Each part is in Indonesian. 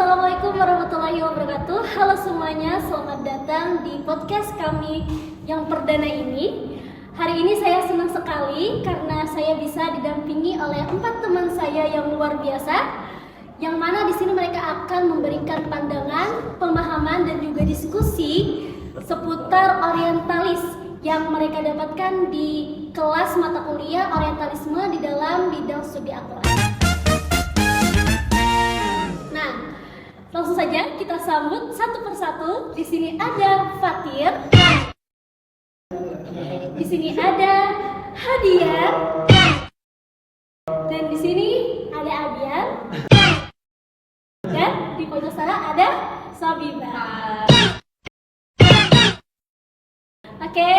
Assalamualaikum warahmatullahi wabarakatuh. Halo semuanya, selamat datang di podcast kami yang perdana ini. Hari ini saya senang sekali karena saya bisa didampingi oleh 4 teman saya yang luar biasa, yang mana di sini mereka akan memberikan pandangan, pemahaman dan juga diskusi seputar orientalis yang mereka dapatkan di kelas mata kuliah orientalisme di dalam bidang studi Al-Quran. Nah, langsung saja kita sambut satu persatu. Di sini ada Fatir, di sini ada Hadiah, dan di sini ada Abian, dan di pojok sana ada Sabibah. Oke,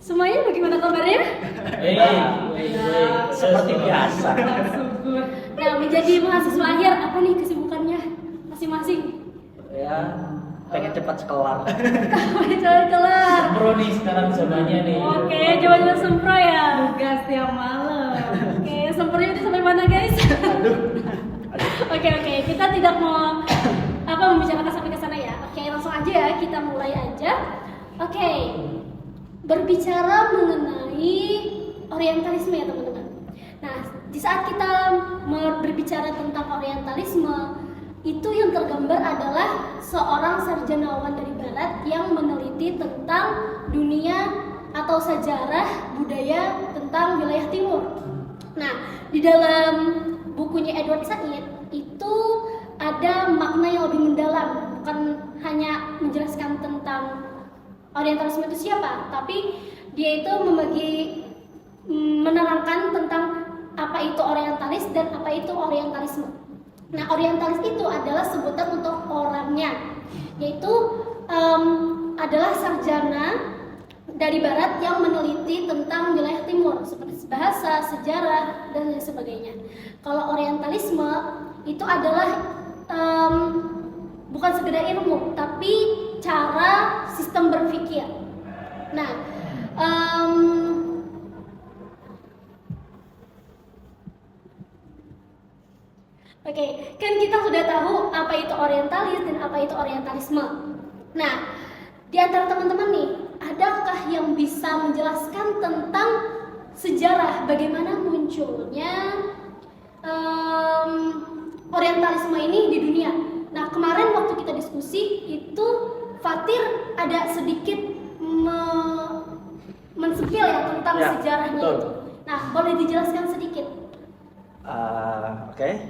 semuanya bagaimana kabarnya? Seperti biasa. Nah, menjadi mahasiswa akhir, apa nih kesibukannya masing-masing? Ya, pengen cepat kelar. Jangan kelar. Sempro nih sekarang zamannya nih. Oke, jawaban sempro ya. Tugas tiap malam. Oke, sempronya udah sampai mana guys? Oke, kita tidak mau membicarakan sampai ke sana ya. Oke, langsung aja ya, kita mulai aja. Oke, berbicara mengenai orientalisme ya teman-teman. Nah, di saat kita berbicara tentang orientalisme, itu yang tergambar adalah seorang sarjanawan dari barat yang meneliti tentang dunia atau sejarah budaya tentang wilayah timur. Nah, di dalam bukunya Edward Said itu ada makna yang lebih mendalam, bukan hanya menjelaskan tentang orientalisme itu siapa, tapi dia itu menerangkan tentang apa itu orientalis dan apa itu orientalisme. Nah, orientalis itu adalah sebutan untuk orangnya, yaitu adalah sarjana dari barat yang meneliti tentang wilayah timur seperti bahasa, sejarah, dan lain sebagainya. Kalau orientalisme itu adalah bukan sekedar ilmu, tapi cara sistem berpikir. Nah, oke, kan kita sudah tahu apa itu orientalis dan apa itu orientalisme. Nah, di antara teman-teman nih, adakah yang bisa menjelaskan tentang sejarah bagaimana munculnya orientalisme ini di dunia? Nah, kemarin waktu kita diskusi itu Fatir ada sedikit mensepil ya tentang sejarahnya betul. itu. Nah, boleh dijelaskan sedikit? Oke.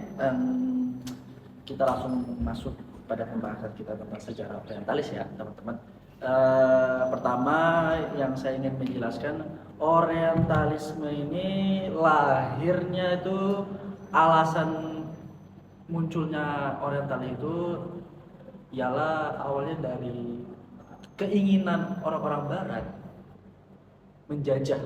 Kita langsung masuk pada pembahasan kita tentang sejarah orientalis ya teman-teman. Pertama yang saya ingin menjelaskan, orientalisme ini lahirnya itu, alasan munculnya orientalis itu ialah awalnya dari keinginan orang-orang barat menjajah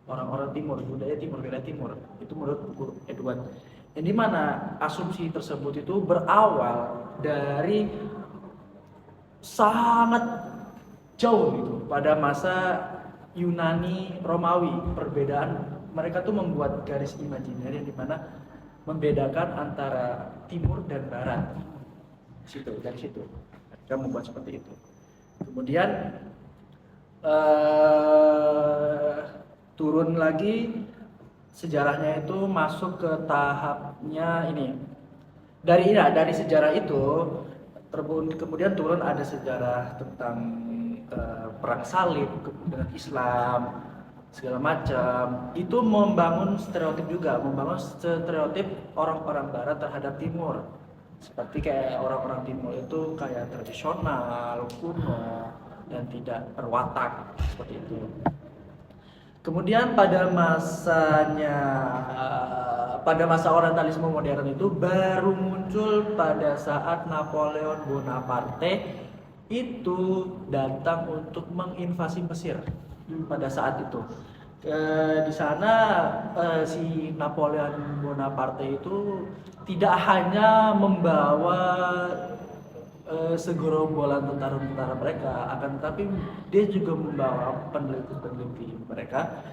orang-orang timur, wilayah timur. Itu menurut buku Edward. Yang dimana asumsi tersebut itu berawal dari sangat jauh gitu, pada masa Yunani Romawi. Perbedaan mereka tuh membuat garis imajiner yang dimana membedakan antara timur dan barat. Dari situ mereka membuat seperti itu. Kemudian turun lagi sejarahnya itu masuk ke tahapnya ini. Dari sejarah itu kemudian turun ada sejarah tentang perang salib dengan Islam segala macam. Itu membangun stereotip orang-orang barat terhadap timur. Seperti kayak orang-orang timur itu kayak tradisional, kuno, dan tidak berwatak seperti itu. Kemudian pada masa orientalisme modern itu baru muncul pada saat Napoleon Bonaparte itu datang untuk menginvasi Mesir pada saat itu. Di sana si Napoleon Bonaparte itu tidak hanya membawa segerombolan tentara-tentara mereka, akan tetapi dia juga membawa peneliti-peneliti mereka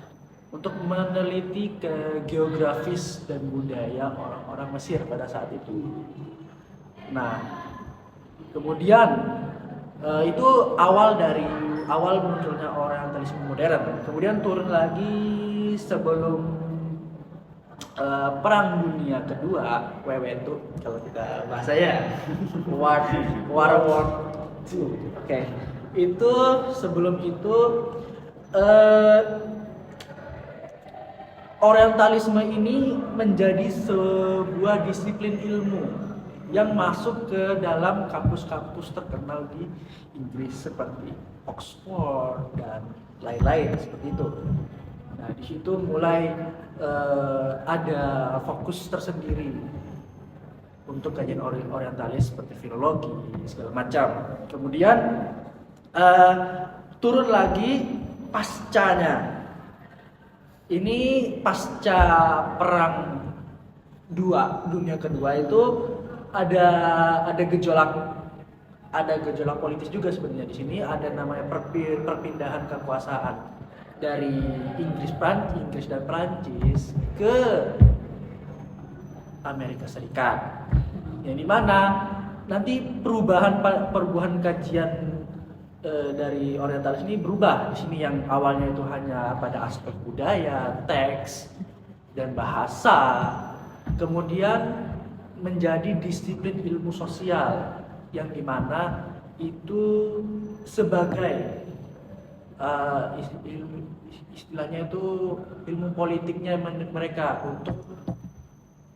untuk meneliti ke geografis dan budaya orang-orang Mesir pada saat itu. Nah, kemudian itu awal munculnya Orientalisme modern. Kemudian turun lagi sebelum Perang Dunia Kedua, WW itu kalau kita bahasanya War II. Oke. Itu sebelum itu Orientalisme ini menjadi sebuah disiplin ilmu yang masuk ke dalam kampus-kampus terkenal di Inggris seperti Oxford dan lain-lain seperti itu. Nah, di situ mulai ada fokus tersendiri untuk kajian orientalis seperti filologi segala macam. Kemudian turun lagi pascanya. Ini pasca perang dunia kedua itu ada gejolak politis juga sebenarnya di sini. Ada namanya perpindahan kekuasaan dari Inggris dan Prancis ke Amerika Serikat. Yang dimana nanti perubahan kajian dari orientalis ini berubah. Di sini yang awalnya itu hanya pada aspek budaya, teks, dan bahasa, kemudian menjadi disiplin ilmu sosial yang dimana itu sebagai istilahnya itu ilmu politiknya mereka untuk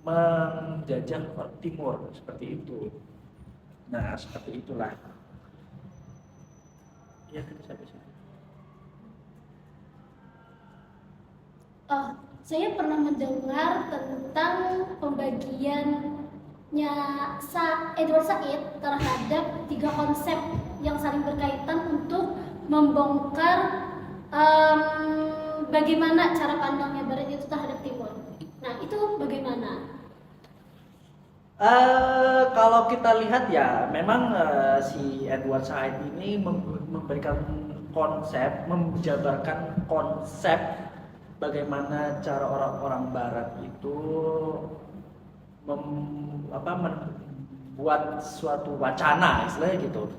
menjajah timur seperti itu. Nah, seperti itulah. Ya, sampai situ. Saya pernah mendengar tentang pembagiannya Edward Said terhadap 3 konsep yang saling berkaitan untuk membongkar bagaimana cara pandangnya Barat itu terhadap Timur. Nah, itu bagaimana? Kalau kita lihat ya, memang si Edward Said ini memberikan menjabarkan konsep bagaimana cara orang-orang Barat itu membuat suatu wacana, istilahnya gitu.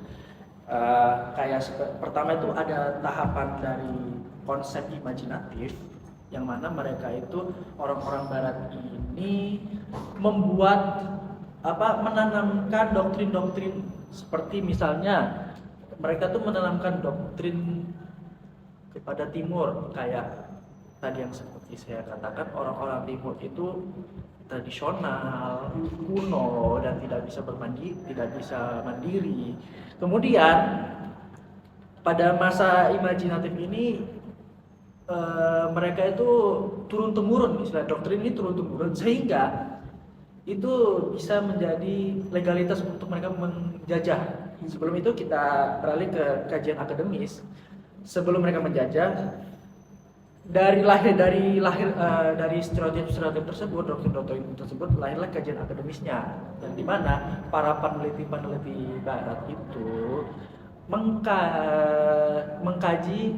Pertama itu ada tahapan dari konsep imajinatif, yang mana mereka itu orang-orang Barat ini menanamkan doktrin-doktrin seperti misalnya mereka tuh menanamkan doktrin kepada Timur, kayak tadi yang seperti saya katakan, orang-orang Timur itu tradisional, kuno, dan tidak bisa mandiri. Kemudian pada masa imajinatif ini mereka itu turun temurun, istilah doktrin ini turun temurun, sehingga itu bisa menjadi legalitas untuk mereka menjajah. Sebelum itu kita beralih ke kajian akademis. Sebelum mereka menjajah, dari stereotip tersebut, doktrin tersebut, lahirlah kajian akademisnya, dan di mana para peneliti Barat itu mengkaji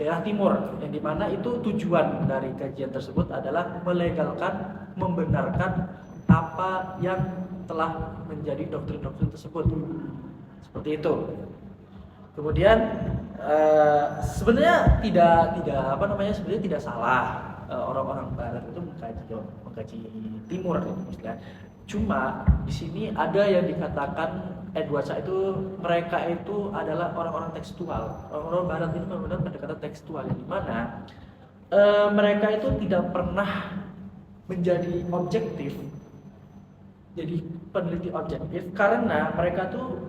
daerah Timur, yang dimana itu tujuan dari kajian tersebut adalah melegalkan, membenarkan apa yang telah menjadi doktrin-doktrin tersebut, seperti itu. Kemudian sebenarnya tidak salah orang-orang Barat itu mengkaji Timur, misalnya. Cuma di sini ada yang dikatakan Edward Said itu mereka itu adalah orang-orang tekstual. Orang-orang Barat itu benar-benar pendekatan tekstual, yang dimana mereka itu tidak pernah menjadi objektif, jadi peneliti objektif, karena mereka tuh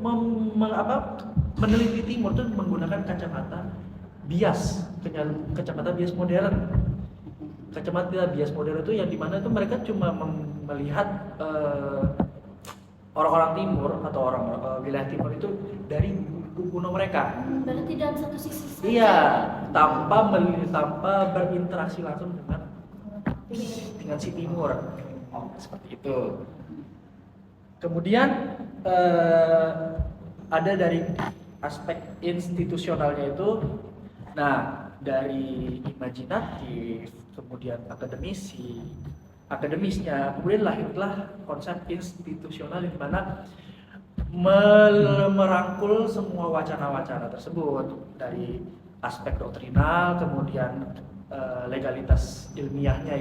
meneliti Timur tuh menggunakan kacamata bias modern. Kacamata bias modern itu yang dimana itu mereka cuma melihat orang-orang Timur atau orang wilayah Timur itu dari kuno mereka. Berarti dalam satu sisi saja. Iya, tanpa berinteraksi langsung dengan si Timur. Seperti itu. Kemudian ada dari aspek institusionalnya itu, nah dari imajinatif, kemudian akademisi, akademisnya. Kemudian lahirlah konsep institusional di mana merangkul semua wacana-wacana tersebut dari aspek doktrinal, kemudian legalitas ilmiahnya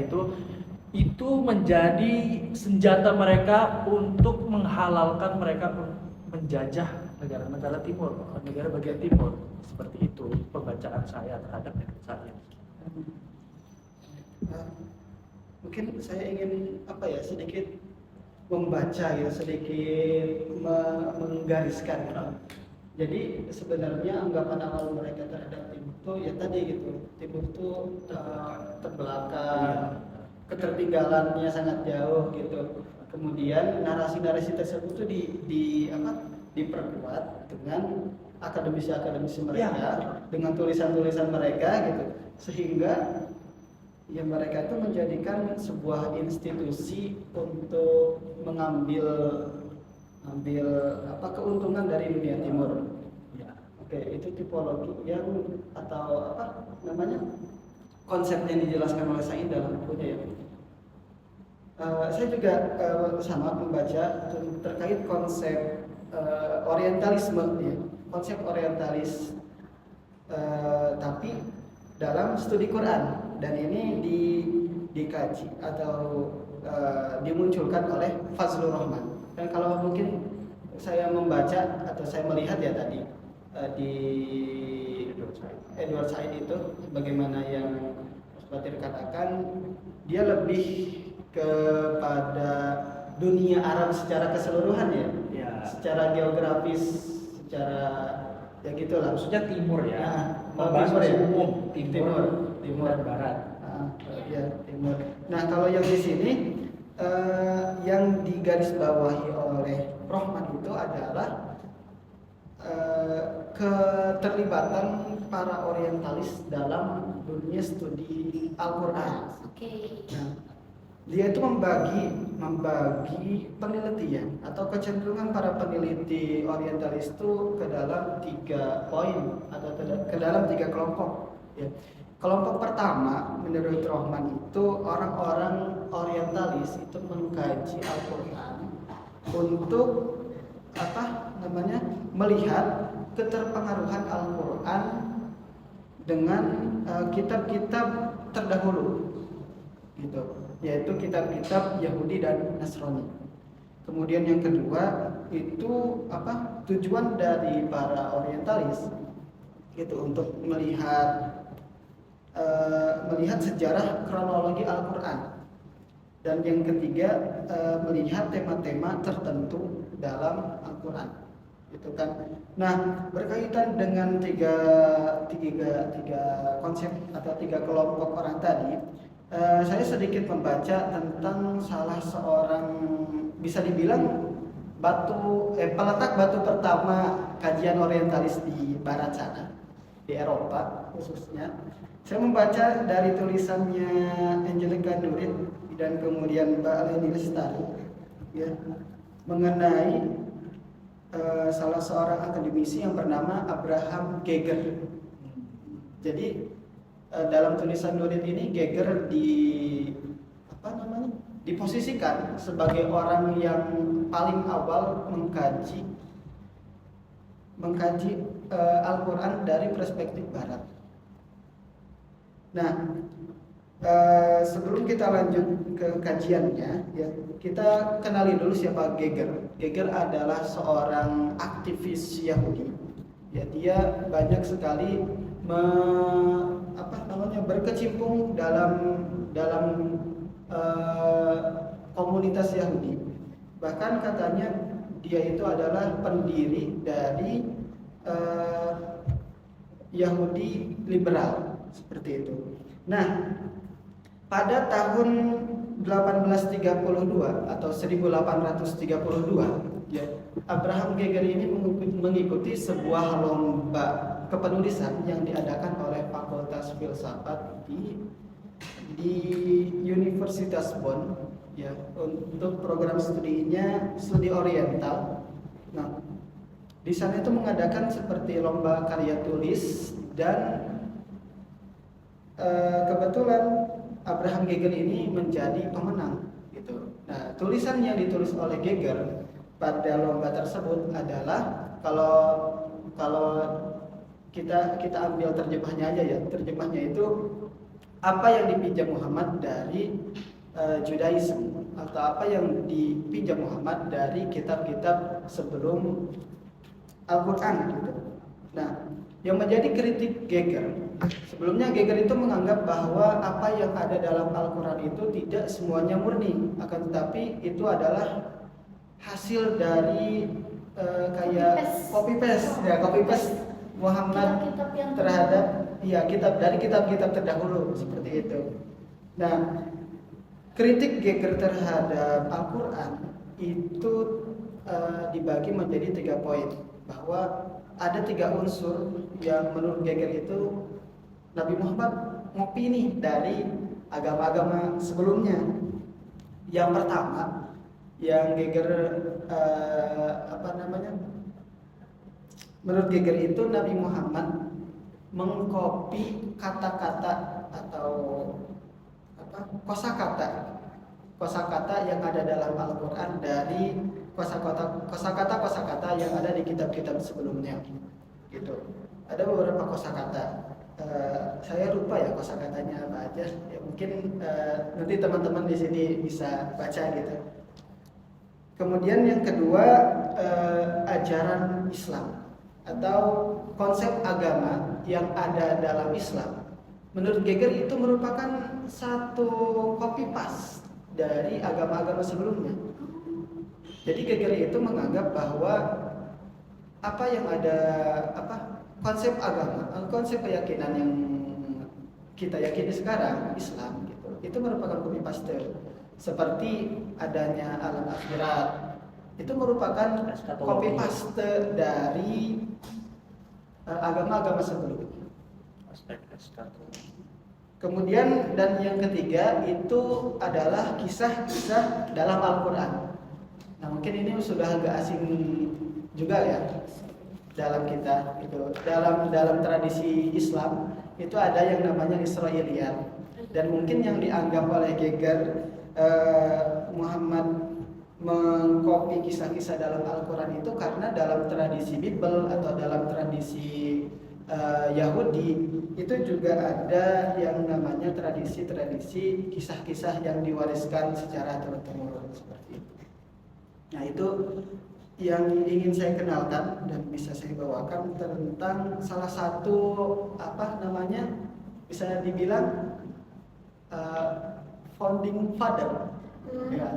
itu menjadi senjata mereka untuk menghalalkan mereka menjajah negara-negara timur, negara bagian timur. Seperti itu pembacaan saya terhadap saya. Mungkin saya ingin sedikit membaca ya, sedikit menggariskan gitu. Jadi sebenarnya anggapan awal mereka terhadap timur itu ya tadi gitu, timur itu terbelakang, ketertinggalannya sangat jauh gitu. Kemudian narasi-narasi tersebut tuh diperkuat dengan akademisi mereka, dengan tulisan-tulisan mereka gitu, sehingga ya mereka itu menjadikan sebuah institusi untuk mengambil keuntungan dari dunia timur. Ya. Oke, itu tipologi yang atau konsep yang dijelaskan oleh Said dalam bukunya ya. Saya juga sama membaca terkait konsep orientalisme ya. Konsep orientalis tapi dalam studi Quran, dan ini dikaji atau dimunculkan oleh Fazlur Rahman. Dan kalau mungkin saya membaca atau saya melihat ya tadi di Edward Said itu, bagaimana yang Mas Batir katakan, dia lebih kepada dunia Arab secara keseluruhan ya. Secara geografis, secara ya gitulah. Maksudnya timur ya. Membahas umum timur dan barat. Ya, timur. Nah, kalau yang di sini yang digarisbawahi oleh Rohman itu adalah keterlibatan para orientalis dalam dunia studi Al-Quran. Oke. Nah, dia itu membagi penelitian atau kecenderungan para peneliti orientalis itu ke dalam 3 poin atau ke dalam 3 kelompok. Ya. Kelompok pertama menurut Rohman itu orang-orang orientalis itu mengkaji Al-Quran untuk melihat keterpengaruhan Al-Quran dengan kitab-kitab terdahulu gitu, yaitu kitab-kitab Yahudi dan Nasrani. Kemudian yang kedua itu tujuan dari para orientalis gitu untuk melihat sejarah kronologi Al-Quran. Dan yang ketiga melihat tema-tema tertentu dalam Al-Quran, gitu kan. Nah, berkaitan dengan tiga konsep atau 3 kelompok orang tadi, saya sedikit membaca tentang salah seorang, bisa dibilang peletak batu pertama kajian orientalis di barat sana, di Eropa khususnya. Saya membaca dari tulisannya Angelica Nurit dan kemudian Mbak Leni Lestari ya, mengenai salah seorang akademisi yang bernama Abraham Geger. Jadi dalam tulisan Nurit ini Geger diposisikan sebagai orang yang paling awal mengkaji Al-Quran dari perspektif barat. Nah, sebelum kita lanjut ke kajiannya, ya, kita kenali dulu siapa Geger. Geger adalah seorang aktivis Yahudi. Ya, dia banyak sekali berkecimpung dalam komunitas Yahudi. Bahkan katanya dia itu adalah pendiri dari Yahudi liberal. Seperti itu. Nah, pada tahun 1832 atau 1832, ya, Abraham Geger ini mengikuti sebuah lomba kepenulisan yang diadakan oleh Fakultas Filsafat di Universitas Bonn, ya, untuk program studinya studi Oriental. Nah, di sana itu mengadakan seperti lomba karya tulis dan kebetulan Abraham Geger ini menjadi pemenang gitu. Nah, tulisan yang ditulis oleh Geger pada lomba tersebut adalah kalau kalau kita ambil terjemahnya aja ya. Terjemahnya itu apa yang dipinjam Muhammad dari Judaism, atau apa yang dipinjam Muhammad dari kitab-kitab sebelum Al-Quran gitu. Nah, yang menjadi kritik Geger, sebelumnya Geger itu menganggap bahwa apa yang ada dalam Al-Quran itu tidak semuanya murni, akan tetapi itu adalah hasil dari copy paste Muhammad Kitab-kitab yang terhadap kitab-kitab terdahulu seperti itu. Nah, kritik Geger terhadap Al-Quran itu dibagi menjadi 3 poin, bahwa ada 3 unsur yang menurut Geger itu Nabi Muhammad ngopi nih dari agama-agama sebelumnya. Yang pertama, yang Geger menurut Geger itu Nabi Muhammad mengkopi kata-kata atau kosakata yang ada dalam Al-Quran dari kosakata yang ada di kitab-kitab sebelumnya gitu. Ada beberapa kosakata, saya lupa ya kosakatanya apa aja ya, mungkin nanti teman-teman di sini bisa baca gitu. Kemudian yang kedua, ajaran Islam atau konsep agama yang ada dalam Islam, menurut Geger itu merupakan satu copy paste dari agama-agama sebelumnya. Jadi Geger itu menganggap bahwa apa yang ada, konsep agama, konsep keyakinan yang kita yakini sekarang Islam gitu, itu merupakan copy paste. Seperti adanya alam akhirat, itu merupakan copy paste dari agama-agama sebelumnya. Kemudian dan yang ketiga itu adalah kisah-kisah dalam Al-Quran. Nah, mungkin ini sudah agak asing juga ya dalam kita itu. Dalam tradisi Islam itu ada yang namanya Israiliyat, dan mungkin yang dianggap oleh Geger Muhammad mengkopi kisah-kisah dalam Al-Quran itu karena dalam tradisi Bible atau dalam tradisi Yahudi itu juga ada yang namanya tradisi-tradisi kisah-kisah yang diwariskan secara turun-temurun seperti itu. Nah, itu yang ingin saya kenalkan dan bisa saya bawakan tentang salah satu bisa dibilang founding father, ya,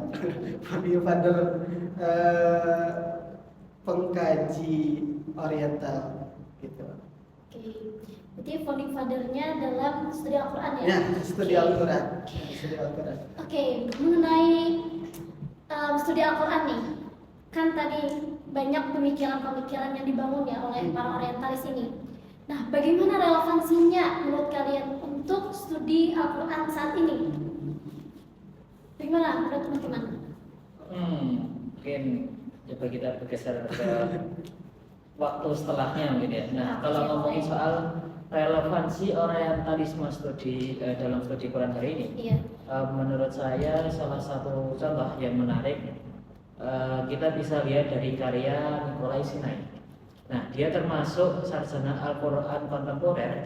founding father pengkaji Oriental gitu. Oke. Jadi founding father-nya dalam studi Al-Quran ya? Ya, studi Al-Quran. Oke, mengenai studi Al-Quran nih, kan tadi banyak pemikiran-pemikiran yang dibangun ya oleh para orientalis ini. Nah, bagaimana relevansinya menurut kalian untuk studi Al-Quran saat ini? Bagaimana menurut teman-teman? Mungkin coba kita bergeser ke waktu setelahnya mungkin ya. Nah, kalau ngomongin soal relevansi orientalisme studi dalam studi Quran hari ini, Iya. Menurut saya salah satu contoh yang menarik kita bisa lihat dari karya Nikolai Sinai. Nah, dia termasuk sarjana Al-Quran kontemporer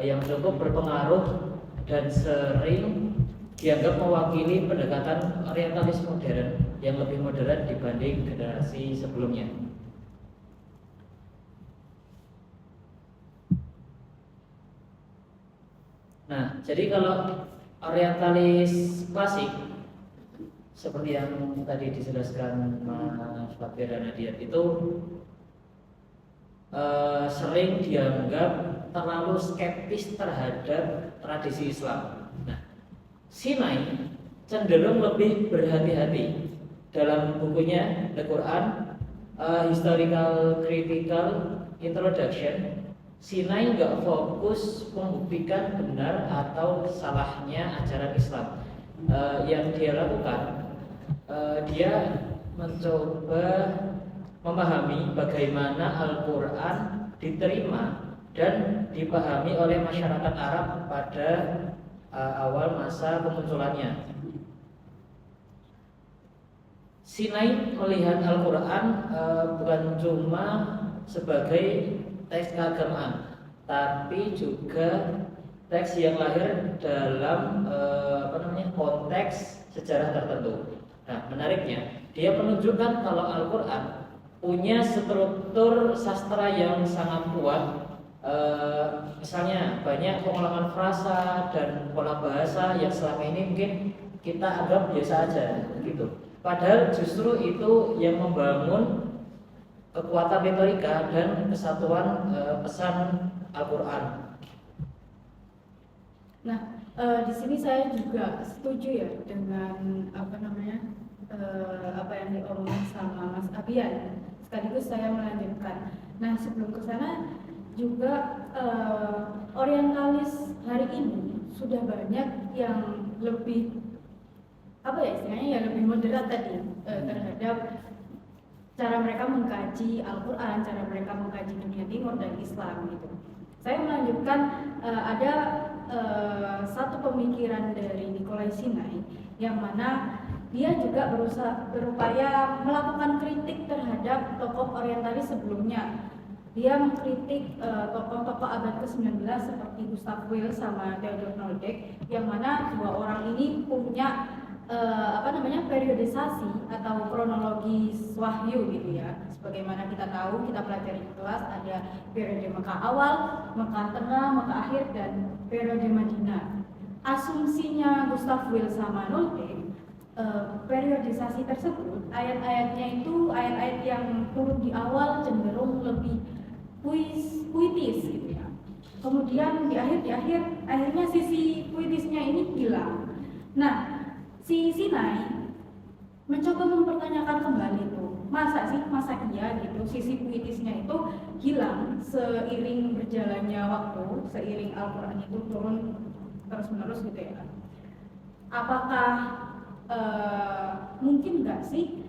yang cukup berpengaruh dan sering dianggap mewakili pendekatan orientalis modern yang lebih modern dibanding generasi sebelumnya. Nah, jadi kalau orientalis klasik seperti yang tadi dijelaskan Mas Fakir dan Nadia itu sering dianggap terlalu skeptis terhadap tradisi Islam. Nah, Sinai cenderung lebih berhati-hati dalam bukunya The Quran Historical Critical Introduction. Sinai nggak fokus membuktikan benar atau salahnya ajaran Islam. Yang dia lakukan, dia mencoba memahami bagaimana Al-Quran diterima dan dipahami oleh masyarakat Arab pada awal masa kemunculannya. Sinai melihat Al-Quran bukan cuma sebagai teks keagamaan, tapi juga teks yang lahir dalam konteks sejarah tertentu. Nah, menariknya, dia menunjukkan kalau Al-Quran punya struktur sastra yang sangat kuat. Misalnya banyak pengulangan frasa dan pola bahasa yang selama ini mungkin kita anggap biasa aja gitu. Padahal justru itu yang membangun kekuatan retorika dan kesatuan pesan Al-Quran. Nah, di sini saya juga setuju ya dengan apa yang diomongin sama Mas Abian. Sekaligus saya melanjutkan. Nah, sebelum ke sana juga orientalis hari ini sudah banyak yang lebih istilahnya lebih moderat tadi terhadap cara mereka mengkaji Al-Quran, cara mereka mengkaji dunia timur dan Islam gitu. Saya melanjutkan ada satu pemikiran dari Nikolai Sinai yang mana dia juga berupaya melakukan kritik terhadap tokoh orientalis sebelumnya. Dia mengkritik tokoh-tokoh abad ke-19 seperti Gustav Will sama Theodor Noldek, yang mana dua orang ini punya periodisasi atau kronologi wahyu gitu ya. Sebagaimana kita tahu, kita pelajari di kelas ada periode Mekah awal, Mekah tengah, Mekah akhir, dan periode Madinah. Asumsinya Gustav Will sama Noldek, periodisasi tersebut, ayat-ayatnya itu ayat-ayat yang turun di awal cenderung lebih puitis gitu ya. Kemudian di akhirnya sisi puitisnya ini hilang. Nah, si Sinai mencoba mempertanyakan kembali tuh, masa iya gitu sisi puitisnya itu hilang seiring berjalannya waktu, seiring Al-Quran itu turun terus-menerus gitu ya. Apakah mungkin nggak sih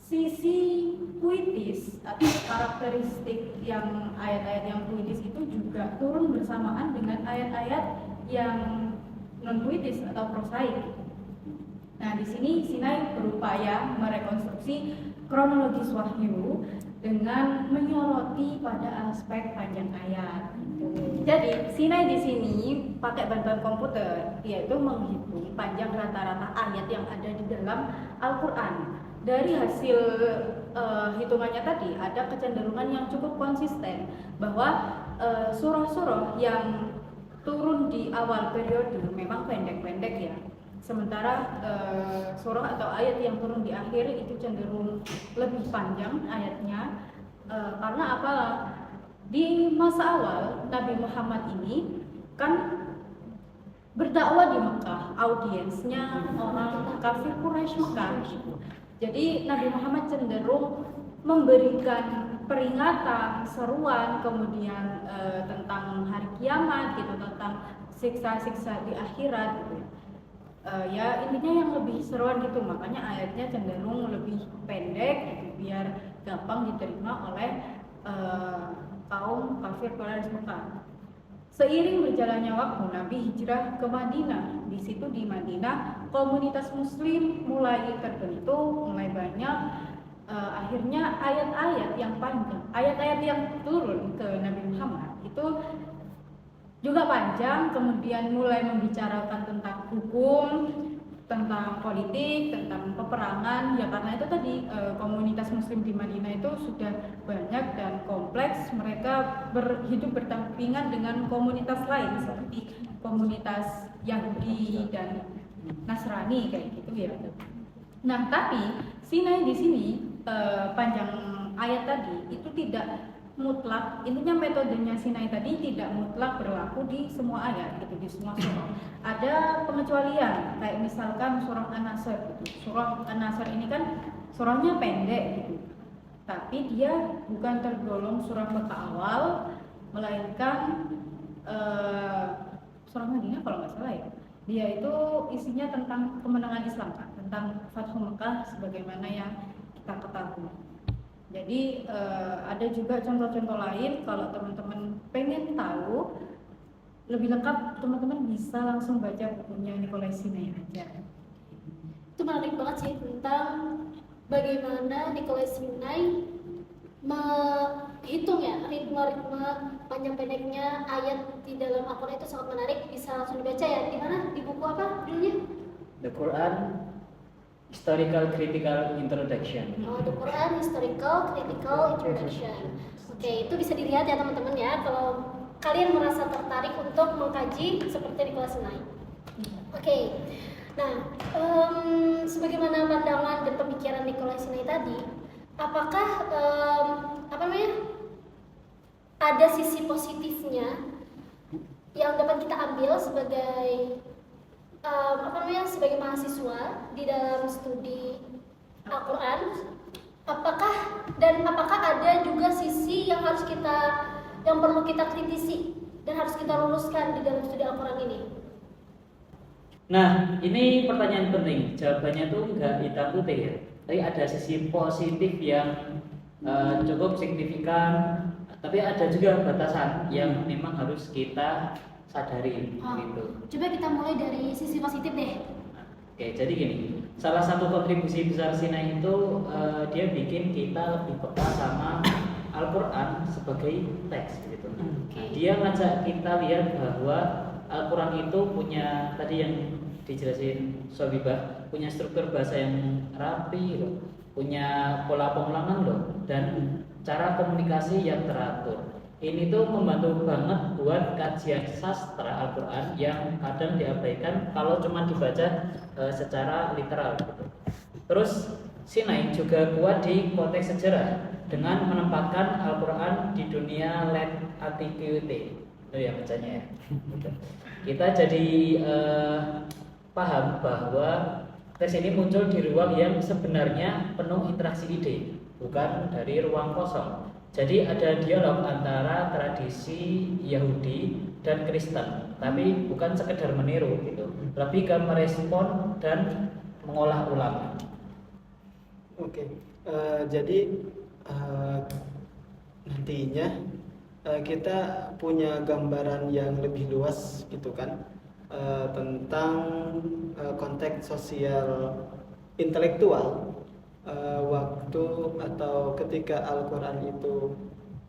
sisi puitis atau karakteristik yang ayat-ayat yang puitis itu juga turun bersamaan dengan ayat-ayat yang non puitis atau prosaik? Nah, di sini Sinai berupaya merekonstruksi kronologis wahyu dengan menyoroti pada aspek panjang ayat. Jadi, Sinai di sini pakai bantuan komputer, yaitu menghitung panjang rata-rata ayat yang ada di dalam Al-Quran. Dari hasil hitungannya tadi, ada kecenderungan yang cukup konsisten bahwa surah-surah yang turun di awal periode memang pendek-pendek ya. Sementara surah atau ayat yang turun di akhir itu cenderung lebih panjang ayatnya, karena apalah di masa awal Nabi Muhammad ini kan berdakwah di Mekah, audiensnya orang kafir Quraisy Mekah. Jadi Nabi Muhammad cenderung memberikan peringatan, seruan, kemudian tentang hari kiamat gitu, tentang siksa-siksa di akhirat gitu. Ya intinya yang lebih seruan gitu, makanya ayatnya cenderung lebih pendek gitu, biar gampang diterima oleh kaum kafir Quraisy Mekah. Seiring berjalannya waktu Nabi hijrah ke Madinah. Di situ di Madinah komunitas muslim mulai terbentuk, mulai banyak. Akhirnya ayat-ayat yang panjang, ayat-ayat yang turun ke Nabi Muhammad itu juga panjang, kemudian mulai membicarakan tentang hukum, tentang politik, tentang peperangan. Ya karena itu tadi komunitas muslim di Madinah itu sudah banyak dan kompleks. Mereka hidup berdampingan dengan komunitas lain seperti komunitas Yahudi dan Nasrani kayak gitu ya. Nah, tapi Sinai di sini panjang ayat tadi itu tidak mutlak, intinya metodenya Sinai tadi tidak mutlak berlaku di semua ayat gitu, di semua surah. Ada pengecualian, kayak misalkan surah An-Nasr gitu. Surah An-Nasr ini kan surahnya pendek gitu, tapi dia bukan tergolong surah Mekah awal, melainkan surah Madinah kalau nggak salah ya. Dia itu isinya tentang kemenangan Islam kan, tentang Fathu Mekah sebagaimana yang kita ketahui. Jadi ada juga contoh-contoh lain kalau teman-teman pengen tahu lebih lengkap teman-teman bisa langsung baca bukunya Nikolai Sinai aja. Itu menarik banget sih tentang bagaimana Nikolai Sinai menghitung ya ritme panjang pendeknya ayat di dalam Al-Quran itu sangat menarik, bisa langsung dibaca ya. Di mana? Di buku apa judulnya? The Quran Historical Critical Introduction. Oh, The Quran Historical Critical Introduction. Oke, itu bisa dilihat ya teman-teman ya kalau kalian merasa tertarik untuk mengkaji seperti Nikolai Sinai. Oke. Nah, sebagaimana pandangan dan pemikiran Nikolai Sinai tadi, apakah ada sisi positifnya yang dapat kita ambil sebagai sebagai mahasiswa di dalam studi Al-Quran? Apakah ada juga sisi yang perlu kita kritisi dan harus kita luluskan di dalam studi Al-Quran ini? Nah, ini pertanyaan penting. Jawabannya tuh nggak hitam putih ya. Tapi ada sisi positif yang cukup signifikan, tapi ada juga batasan yang memang harus kita sadari gitu. Coba kita mulai dari sisi positif deh. Oke, jadi gini, salah satu kontribusi besar Sinai itu dia bikin kita lebih peka sama Al-Quran sebagai teks gitu. Nah, dia ngajak kita lihat bahwa Al-Quran itu punya, tadi yang dijelasin Sobibah, punya struktur bahasa yang rapi loh, punya pola pengulangan loh, dan cara komunikasi yang teratur. Ini tuh membantu banget buat kajian sastra Al-Quran yang kadang diabaikan kalau cuma dibaca secara literal gitu. Terus Sinai juga kuat di konteks sejarah dengan menempatkan Al-Quran di dunia late antiquity. Itu ya bacanya ya. Kita jadi paham bahwa teks ini muncul di ruang yang sebenarnya penuh interaksi ide, bukan dari ruang kosong. Jadi ada dialog antara tradisi Yahudi dan Kristen, tapi bukan sekedar meniru gitu, lebih ke merespon dan mengolah ulang. Oke, jadi nantinya kita punya gambaran yang lebih luas gitu kan tentang konteks sosial intelektual waktu atau ketika Al-Quran itu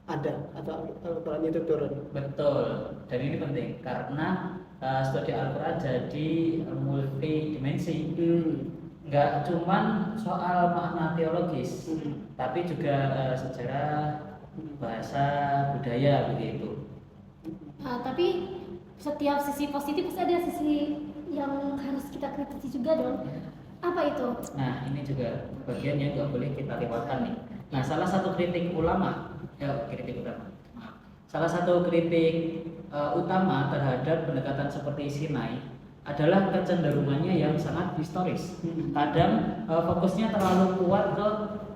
ada atau Al-Quran itu turun. Betul, dan ini penting karena studi Al-Quran jadi multidimensi. Nggak cuman soal makna teologis, tapi juga sejarah, bahasa, budaya begitu. Tapi setiap sisi positif pasti ada sisi yang harus kita kritisi juga dong. Apa itu? Nah, ini juga bagian yang nggak boleh kita lewatkan nih. Nah, salah satu kritik utama terhadap pendekatan seperti Sinai adalah kecenderungannya yang sangat historis. Kadang fokusnya terlalu kuat ke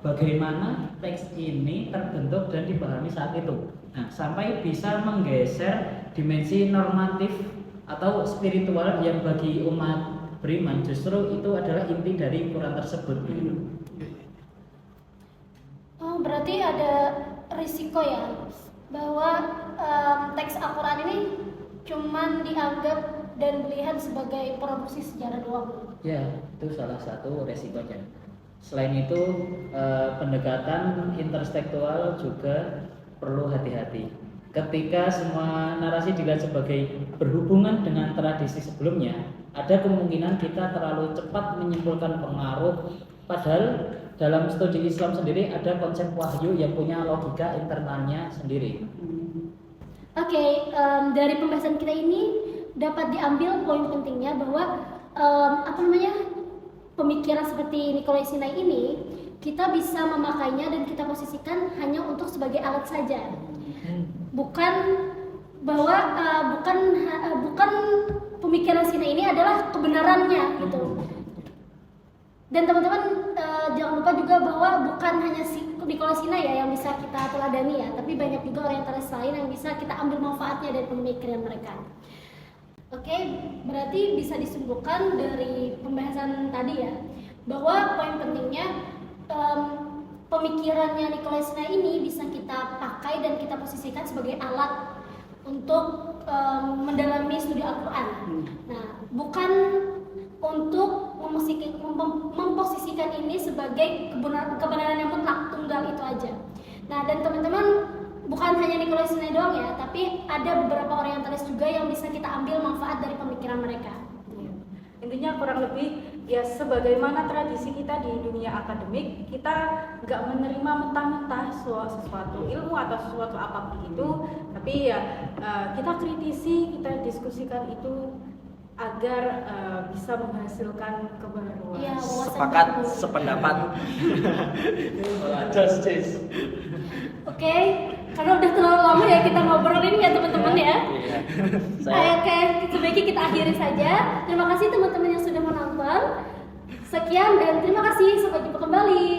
bagaimana teks ini terbentuk dan dipahami saat itu. Nah, sampai bisa menggeser dimensi normatif atau spiritual yang bagi umat beriman justru itu adalah inti dari Quran tersebut. Oh, berarti ada risiko ya bahwa teks Al-Quran ini cuman dianggap dan dilihat sebagai produksi sejarah doang. Ya, itu salah satu resikonya. Selain itu, pendekatan intertekstual juga perlu hati-hati. Ketika semua narasi dilihat sebagai berhubungan dengan tradisi sebelumnya, ada kemungkinan kita terlalu cepat menyimpulkan pengaruh. Padahal dalam studi Islam sendiri ada konsep wahyu yang punya logika internalnya sendiri. Oke, dari pembahasan kita ini dapat diambil poin pentingnya bahwa pemikiran seperti Nikolai Sinai ini kita bisa memakainya dan kita posisikan hanya untuk sebagai alat saja, bukan bahwa bukan pemikiran Sinai ini adalah kebenarannya gitu. Dan teman-teman jangan lupa juga bahwa bukan hanya Nikolai Sinai ya yang bisa kita teladani ya, tapi banyak juga orientalis lain yang bisa kita ambil manfaatnya dari pemikiran mereka. Oke, berarti bisa disimpulkan dari pembahasan tadi ya bahwa poin pentingnya pemikirannya Nikolai Sinai ini bisa kita pakai dan kita posisikan sebagai alat untuk mendalami studi Al-Quran. Nah, bukan untuk memposisikan ini sebagai kebenaran yang mutlak tunggal itu aja. Nah, dan teman-teman, bukan hanya Nicholas Sinai doang ya, tapi ada beberapa orientalis juga yang bisa kita ambil manfaat dari pemikiran mereka. Intinya kurang lebih ya sebagaimana tradisi kita di dunia akademik, kita nggak menerima mentah-mentah sesuatu ilmu atau sesuatu apapun itu, tapi ya kita kritisi, kita diskusikan itu agar bisa menghasilkan kebaruan. Iya, wawasan Sepakat, baru. sependapat. Justice. Oke, karena udah terlalu lama ya kita ngobrolin ya teman-teman ya. Iya. Oke, sebaiknya kita akhiri saja. Terima kasih teman-teman yang sudah menonton. Sekian dan terima kasih, sampai jumpa kembali.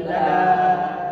Dadah.